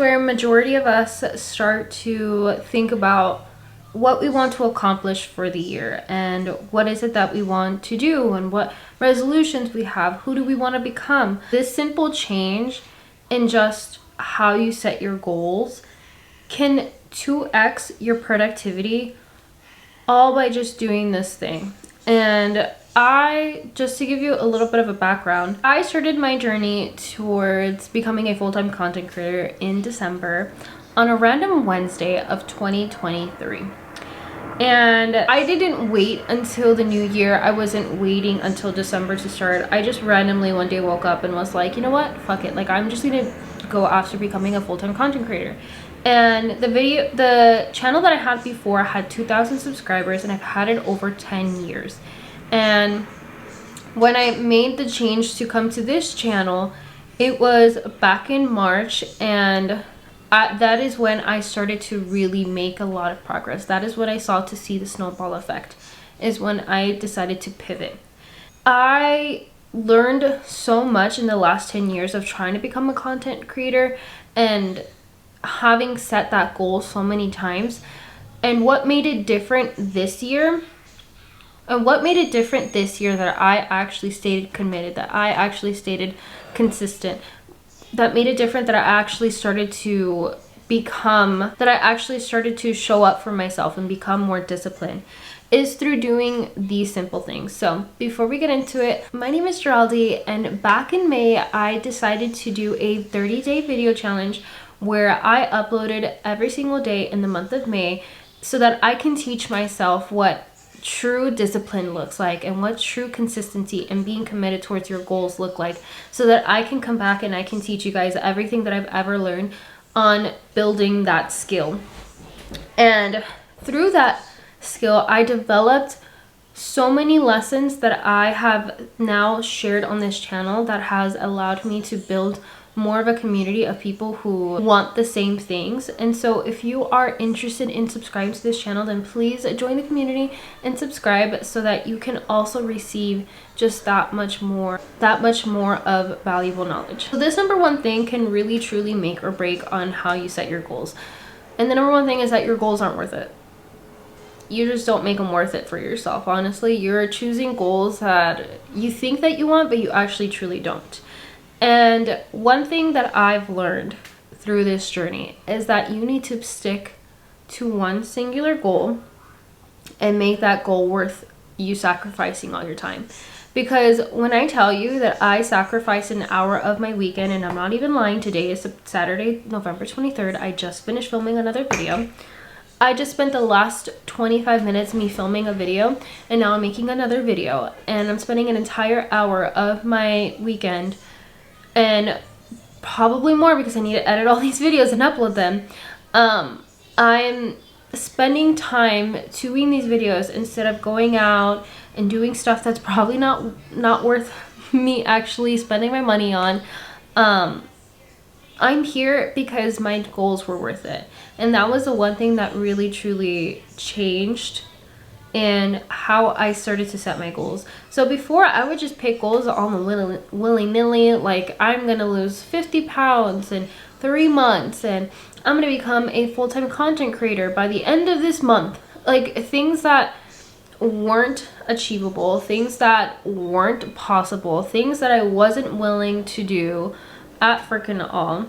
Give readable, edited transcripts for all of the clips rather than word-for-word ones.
where majority of us start to think about what we want to accomplish for the year and what is it that we want to do and what resolutions we have, who do we want to become. This simple change in just how you set your goals can 2x your productivity all by just doing this thing. And just to give you a little bit of a background, I started my journey towards becoming a full-time content creator in December on a random Wednesday of 2023. And I didn't wait until the new year. I wasn't waiting until December to start. I just randomly one day woke up and was like, you know what? Fuck it. Like, I'm just gonna go after becoming a full-time content creator. And the channel that I had before had 2,000 subscribers, and I've had it over 10 years. And when I made the change to come to this channel, it was back in March, and that is when I started to really make a lot of progress. That is what I saw to see the snowball effect, is when I decided to pivot. I learned so much in the last 10 years of trying to become a content creator and having set that goal so many times. And what made it different this year, that I actually stayed committed, that I actually stayed consistent, that made it different, that I actually started to show up for myself and become more disciplined, is through doing these simple things. So before we get into it, my name is Geraldine, and back in May, I decided to do a 30-day video challenge where I uploaded every single day in the month of May so that I can teach myself what true discipline looks like and what true consistency and being committed towards your goals look like, so that I can come back and I can teach you guys everything that I've ever learned on building that skill. And through that skill, I developed so many lessons that I have now shared on this channel that has allowed me to build more of a community of people who want the same things. And so if you are interested in subscribing to this channel, then please join the community and subscribe so that you can also receive just that much more of valuable knowledge. So this number one thing can really truly make or break on how you set your goals. And the number one thing is that your goals aren't worth it. You just don't make them worth it for yourself. Honestly, you're choosing goals that you think that you want, but you actually truly don't. And one thing that I've learned through this journey is that you need to stick to one singular goal and make that goal worth you sacrificing all your time. Because when I tell you that I sacrificed an hour of my weekend, and I'm not even lying, today is Saturday, November 23rd, I just finished filming another video. I just spent the last 25 minutes me filming a video, and now I'm making another video, and I'm spending an entire hour of my weekend, and probably more because I need to edit all these videos and upload them. I'm spending time doing these videos instead of going out and doing stuff that's probably not worth me actually spending my money on. I'm here because my goals were worth it, and that was the one thing that really truly changed in how I started to set my goals. So before, I would just pick goals on the willy-nilly, like I'm gonna lose 50 pounds in 3 months, and I'm gonna become a full-time content creator by the end of this month. Like, things that weren't achievable, things that weren't possible, things that I wasn't willing to do at freaking all.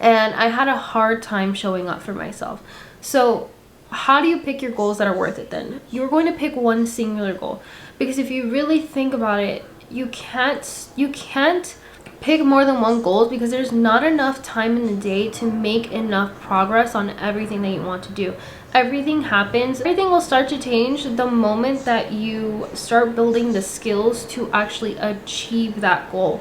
And I had a hard time showing up for myself. So how do you pick your goals that are worth it then? You're going to pick one singular goal, because if you really think about it, you can't pick more than one goal, because there's not enough time in the day to make enough progress on everything that you want to do. Everything will start to change the moment that you start building the skills to actually achieve that goal.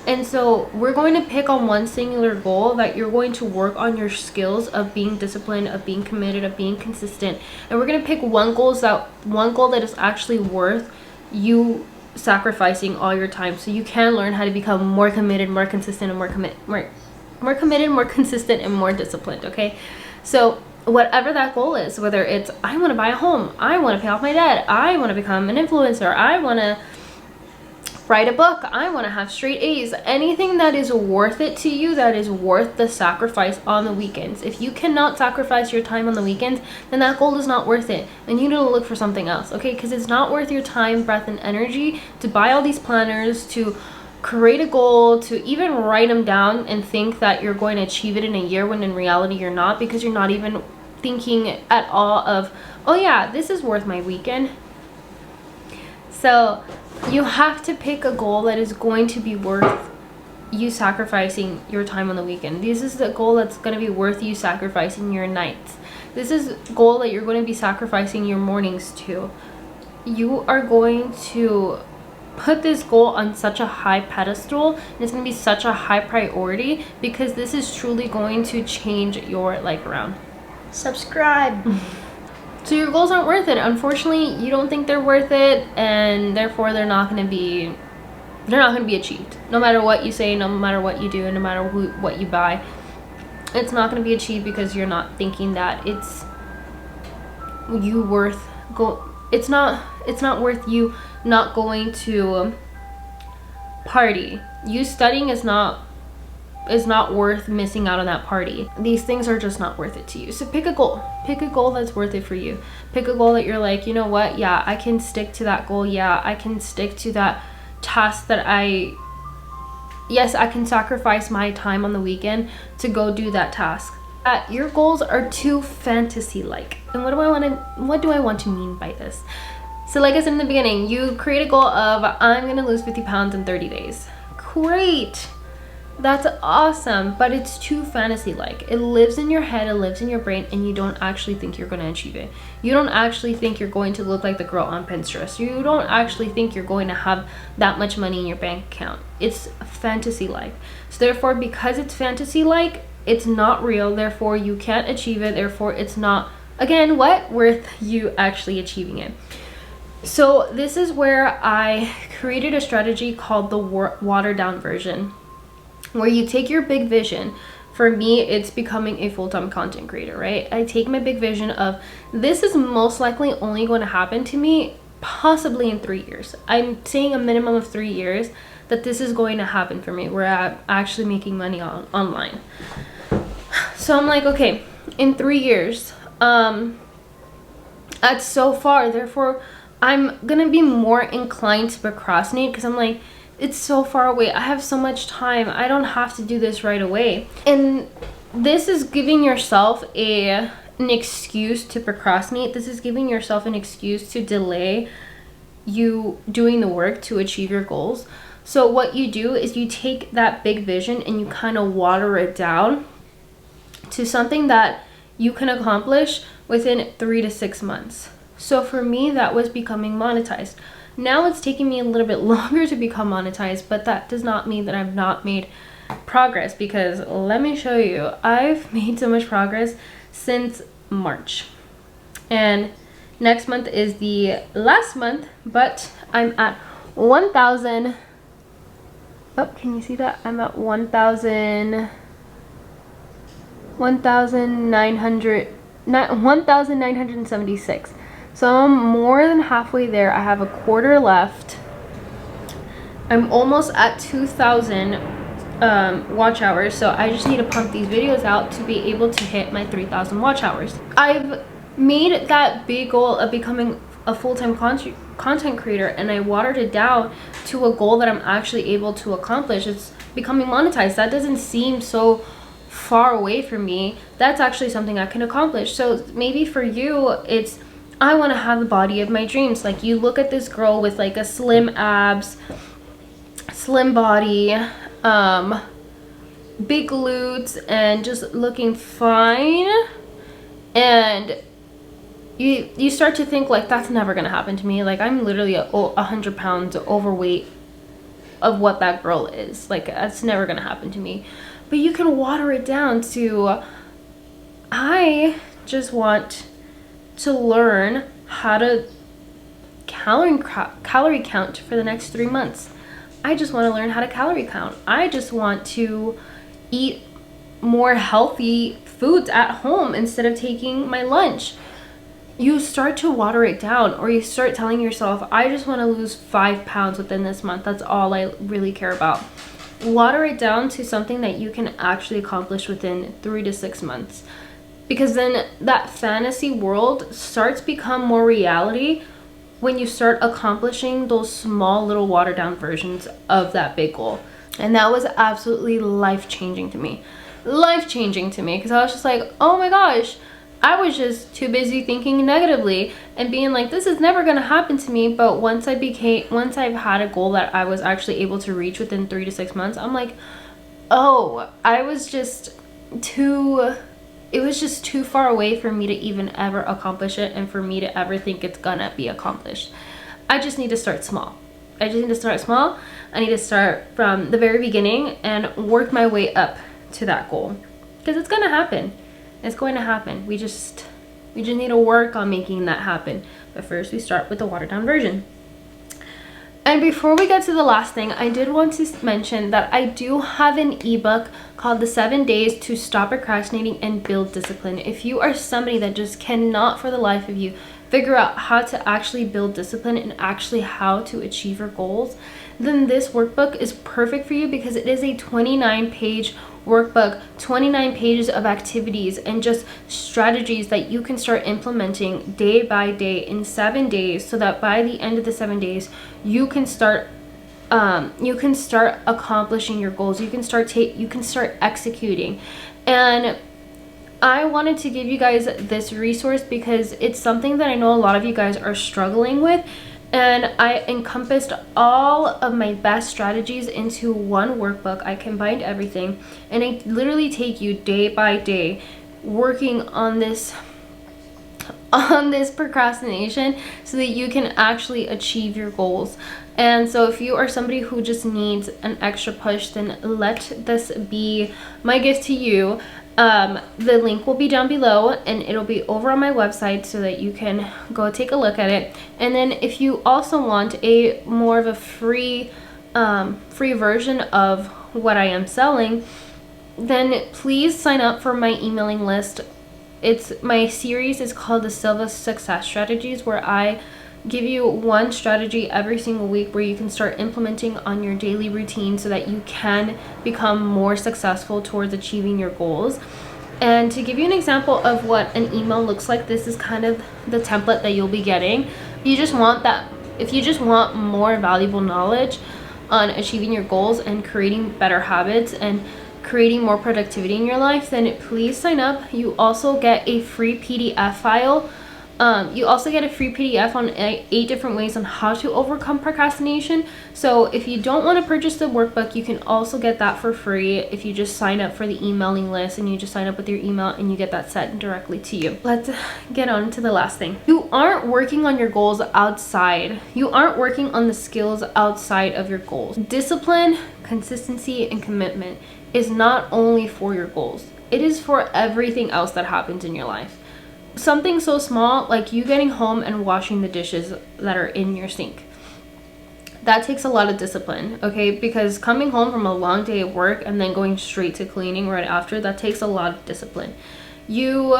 And so we're going to pick on one singular goal that you're going to work on your skills of being disciplined, of being committed, of being consistent. And we're going to pick one goal that is actually worth you sacrificing all your time, so you can learn how to become more committed, more consistent, and more committed, more consistent, and more disciplined. Okay, so whatever that goal is, whether it's I want to buy a home, I want to pay off my debt, I want to become an influencer, I want to write a book. I want to have straight A's. Anything that is worth it to you, that is worth the sacrifice on the weekends. If you cannot sacrifice your time on the weekends, then that goal is not worth it. And you need to look for something else, okay? Because it's not worth your time, breath, and energy to buy all these planners, to create a goal, to even write them down and think that you're going to achieve it in a year, when in reality you're not, because you're not even thinking at all of, oh yeah, this is worth my weekend. So you have to pick a goal that is going to be worth you sacrificing your time on the weekend. This is the goal that's going to be worth you sacrificing your nights. This is a goal that you're going to be sacrificing your mornings to. You are going to put this goal on such a high pedestal, and it's going to be such a high priority, because this is truly going to change your life around. Subscribe. So your goals aren't worth it. Unfortunately, you don't think they're worth it, and therefore they're not going to be achieved. No matter what you say, no matter what you do, no matter what you buy, it's not going to be achieved, because you're not thinking that it's not worth you not going to party. You studying is not worth missing out on that party. These things are just not worth it to you. So pick a goal that's worth it for you. Pick a goal that you're like, you know what, yeah, I can stick to that goal. Yeah, I can stick to that task that yes, I can sacrifice my time on the weekend to go do that task. Your goals are too fantasy-like. And what do I want to mean by this? So like I said in the beginning, you create a goal of, I'm gonna lose 50 pounds in 30 days. Great. That's awesome, but it's too fantasy-like. It lives in your head, it lives in your brain, and you don't actually think you're going to achieve it. You don't actually think you're going to look like the girl on Pinterest. You don't actually think you're going to have that much money in your bank account. It's fantasy-like. So therefore, because it's fantasy-like, it's not real. Therefore, you can't achieve it. Therefore, it's not, again, what? Worth you actually achieving it. So this is where I created a strategy called the watered-down version, where you take your big vision. For me, it's becoming a full-time content creator, right? I take my big vision of, this is most likely only going to happen to me possibly in 3 years. I'm saying a minimum of 3 years that this is going to happen for me, where I'm actually making money online. So I'm like, okay, in 3 years, that's so far. Therefore, I'm gonna be more inclined to procrastinate, because I'm like, it's so far away. I have so much time. I don't have to do this right away. And this is giving yourself an excuse to procrastinate. This is giving yourself an excuse to delay you doing the work to achieve your goals. So what you do is you take that big vision and you kind of water it down to something that you can accomplish within 3 to 6 months. So for me, that was becoming monetized. Now it's taking me a little bit longer to become monetized, but that does not mean that I've not made progress, because let me show you, I've made so much progress since March. And next month is the last month, but I'm at 1,000. Oh, can you see that? I'm at 1,976. So I'm more than halfway there. I have a quarter left. I'm almost at 2,000 watch hours. So I just need to pump these videos out to be able to hit my 3,000 watch hours. I've made that big goal of becoming a full-time content creator, and I watered it down to a goal that I'm actually able to accomplish. It's becoming monetized. That doesn't seem so far away from me. That's actually something I can accomplish. So maybe for you, it's, I want to have the body of my dreams. Like, you look at this girl with like a slim abs, slim body, big glutes, and just looking fine, and you start to think like, that's never gonna happen to me. Like, I'm literally 100 pounds overweight of what that girl is. Like, that's never gonna happen to me. But you can water it down to, I just want to learn how to calorie count for the next 3 months. I just want to learn how to calorie count. I just want to eat more healthy foods at home instead of taking my lunch. you start to water it down, or you start telling yourself, I just want to lose 5 pounds within this month. That's all I really care about. Water it down to something that you can actually accomplish within 3 to 6 months. Because then that fantasy world starts become more reality when you start accomplishing those small little watered down versions of that big goal. And that was absolutely life-changing to me. Life-changing to me, because I was just like, oh my gosh, I was just too busy thinking negatively and being like, this is never going to happen to me. But once I've had a goal that I was actually able to reach within 3 to 6 months, I'm like, oh, it was just too far away for me to even ever accomplish it, and for me to ever think it's gonna be accomplished. I just need to start small. I need to start from the very beginning and work my way up to that goal, because it's gonna happen. It's going to happen. We just need to work on making that happen. But first, we start with the watered down version. And before we get to the last thing, I did want to mention that I do have an ebook called The 7 Days to Stop Procrastinating and Build Discipline. If you are somebody that just cannot for the life of you figure out how to actually build discipline and actually how to achieve your goals, then this workbook is perfect for you, because it is a 29-page workbook, 29 pages of activities and just strategies that you can start implementing day by day in 7 days, so that by the end of the 7 days you can start accomplishing your goals. You can start executing. And I wanted to give you guys this resource because it's something that I know a lot of you guys are struggling with, and I encompassed all of my best strategies into one workbook. I combined everything, and I literally take you day by day working on this procrastination so that you can actually achieve your goals. And so if you are somebody who just needs an extra push, then let this be my gift to you. The link will be down below, and it'll be over on my website so that you can go take a look at it. And then if you also want a more of a free version of what I am selling, then please sign up for my emailing list. My series is called the Silva Success Strategies, where I give you one strategy every single week where you can start implementing on your daily routine so that you can become more successful towards achieving your goals. And to give you an example of what an email looks like, this is kind of the template that you'll be getting. If you just want more valuable knowledge on achieving your goals and creating better habits and creating more productivity in your life, then please sign up. You also get a free PDF file. You also get a free PDF on 8 different ways on how to overcome procrastination. So if you don't want to purchase the workbook, you can also get that for free if you just sign up for the emailing list, and you just sign up with your email and you get that sent directly to you. Let's get on to the last thing. You aren't working on your goals outside. You aren't working on the skills outside of your goals. Discipline, consistency, and commitment is not only for your goals. It is for everything else that happens in your life. Something so small like you getting home and washing the dishes that are in your sink. That takes a lot of discipline, okay? Because coming home from a long day of work and then going straight to cleaning right after, that takes a lot of discipline. You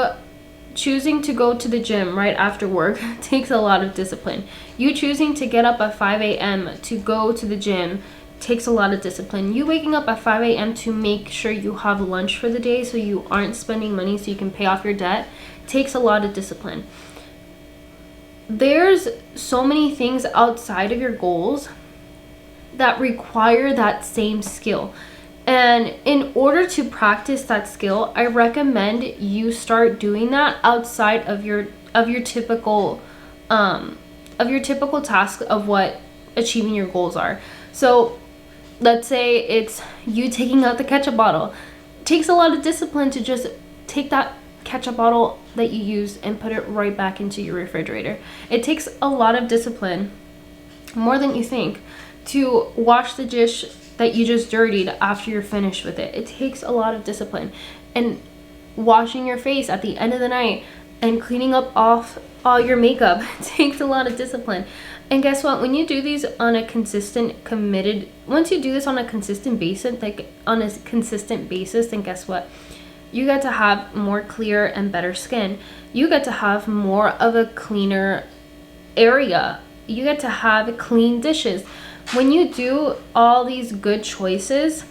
choosing to go to the gym right after work takes a lot of discipline. You choosing to get up at 5 a.m. to go to the gym takes a lot of discipline. You waking up at 5 a.m. to make sure you have lunch for the day so you aren't spending money so you can pay off your debt takes a lot of discipline. There's so many things outside of your goals that require that same skill. And in order to practice that skill, I recommend you start doing that outside of your typical task of what achieving your goals are. So let's say it's you taking out the ketchup bottle. It takes a lot of discipline to just take that ketchup bottle that you used and put it right back into your refrigerator. It takes a lot of discipline, more than you think, to wash the dish that you just dirtied after you're finished with it. It takes a lot of discipline. And washing your face at the end of the night and cleaning up off all your makeup takes a lot of discipline. And guess what? When you do these on a consistent, once you do this on a consistent basis, then guess what? You get to have more clear and better skin. You get to have more of a cleaner area. You get to have clean dishes. When you do all these good choices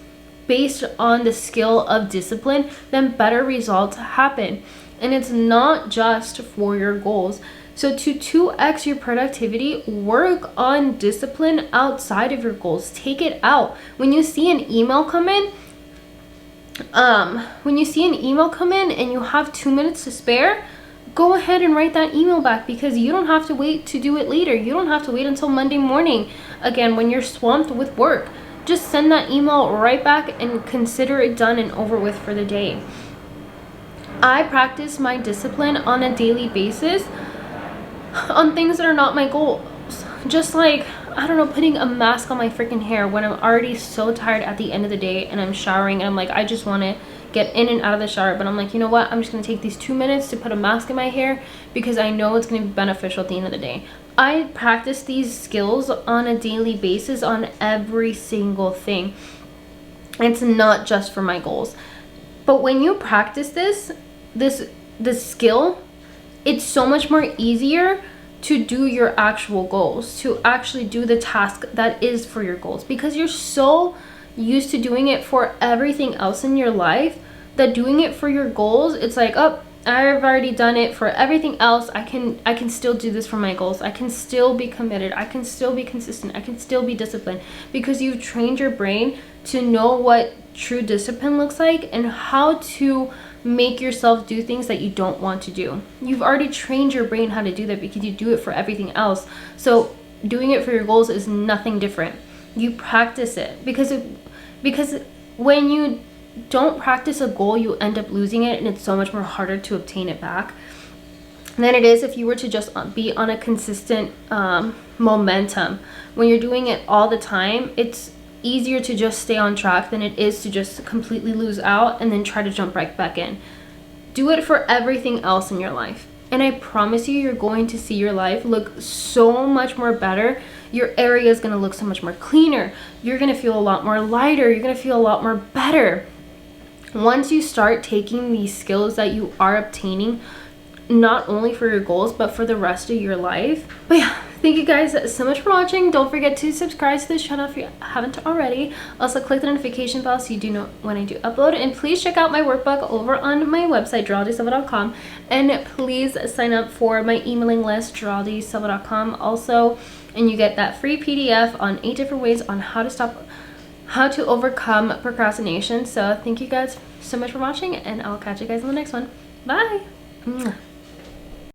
based on the skill of discipline, then better results happen. And it's not just for your goals. So to 2x your productivity, work on discipline outside of your goals. Take it out. When you see an email come in, and you have 2 minutes to spare, go ahead and write that email back, because you don't have to wait to do it later. You don't have to wait until Monday morning, again, when you're swamped with work. Just send that email right back and consider it done and over with for the day. I practice my discipline on a daily basis on things that are not my goals. Just like, I don't know, putting a mask on my freaking hair when I'm already so tired at the end of the day and I'm showering and I'm like, I just want to get in and out of the shower, but I'm like, you know what, I'm just going to take these 2 minutes to put a mask in my hair because I know it's going to be beneficial at the end of the day. I practice these skills on a daily basis on every single thing. It's not just for my goals. But when you practice this skill, it's so much more easier to do your actual goals, to actually do the task that is for your goals, because you're so used to doing it for everything else in your life that doing it for your goals, it's like, oh, I've already done it for everything else. I can still do this for my goals. I can still be committed. I can still be consistent. I can still be disciplined, because you've trained your brain to know what true discipline looks like and how to make yourself do things that you don't want to do. You've already trained your brain how to do that because you do it for everything else. So doing it for your goals is nothing different. You practice it, because when you don't practice a goal, you end up losing it, and it's so much more harder to obtain it back than it is if you were to just be on a consistent momentum. When you're doing it all the time, it's easier to just stay on track than it is to just completely lose out and then try to jump right back in. Do it for everything else in your life, and I promise you, you're going to see your life look so much more better. Your area is going to look so much more cleaner. You're going to feel a lot more lighter. You're going to feel a lot more better once you start taking these skills that you are obtaining, not only for your goals but for the rest of your life. But yeah, thank you guys so much for watching. Don't forget to subscribe to this channel if you haven't already. Also click the notification bell so you do know when I do upload, and please check out my workbook over on my website, geraldysilva.com, and please sign up for my emailing list, geraldysilva.com also, and you get that free PDF on 8 different ways on how to overcome procrastination. So thank you guys so much for watching, and I'll catch you guys in the next one. Bye.